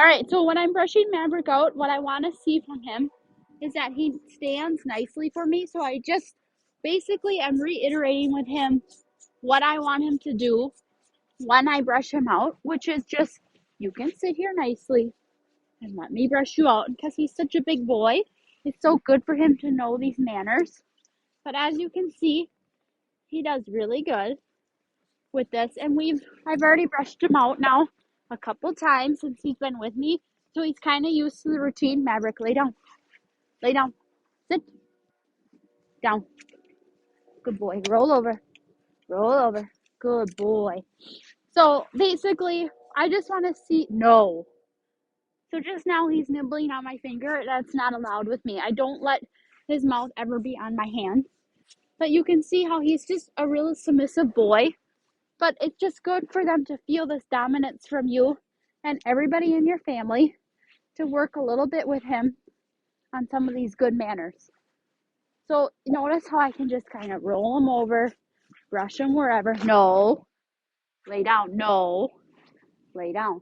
All right, so when I'm brushing Maverick out, what I want to see from him is that he stands nicely for me. So I just basically am reiterating with him what I want him to do when I brush him out, which is just, you can sit here nicely and let me brush you out. Because he's such a big boy, it's so good for him to know these manners. But as you can see, he does really good with this. And I've already brushed him out now a couple times since he's been with me. So he's kind of used to the routine. Maverick, lay down. Lay down. Sit down. Good boy. Roll over. Roll over. Good boy. So basically, I just want to see. No. So just now he's nibbling on my finger. That's not allowed with me. I don't let his mouth ever be on my hand. But you can see how he's just a real submissive boy. But it's just good for them to feel this dominance from you and everybody in your family to work a little bit with him on some of these good manners. So notice how I can just kind of roll him over, brush him wherever. No. Lay down. No. Lay down.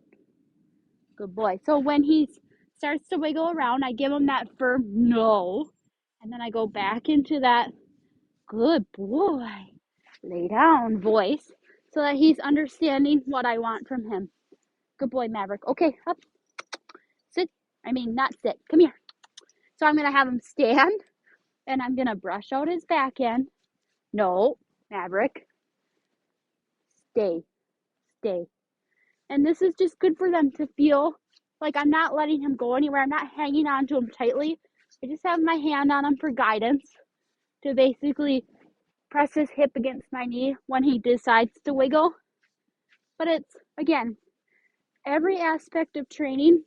Good boy. So when he starts to wiggle around, I give him that firm no. And then I go back into that good boy, lay down voice so that he's understanding what I want from him. Good boy, Maverick. Okay, up. Sit. Not sit. Come here. So I'm going to have him stand and I'm going to brush out his back end. No, Maverick. Stay. Stay. And this is just good for them to feel like I'm not letting him go anywhere. I'm not hanging on to him tightly. I just have my hand on him for guidance to basically press his hip against my knee when he decides to wiggle. But it's, again, every aspect of training,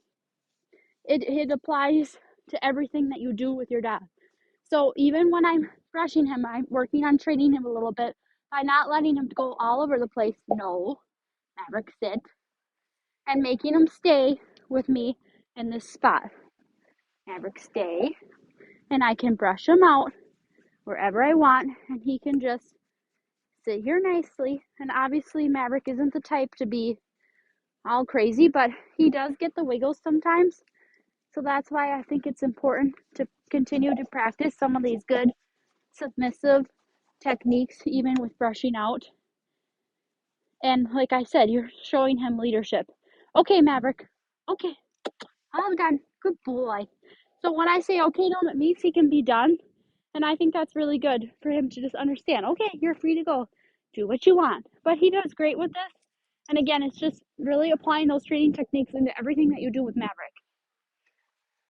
it applies to everything that you do with your dog. So even when I'm brushing him, I'm working on training him a little bit by not letting him go all over the place. No, Maverick, sit. And making him stay with me in this spot. Maverick, stay. And I can brush him out wherever I want, and he can just sit here nicely. And obviously, Maverick isn't the type to be all crazy, but he does get the wiggles sometimes. So that's why I think it's important to continue to practice some of these good submissive techniques, even with brushing out. And like I said, you're showing him leadership. Okay, Maverick. Okay. Oh, God. Good boy. So when I say okay to him, it means he can be done. And I think that's really good for him to just understand. Okay, you're free to go. Do what you want. But he does great with this. And again, it's just really applying those training techniques into everything that you do with Maverick.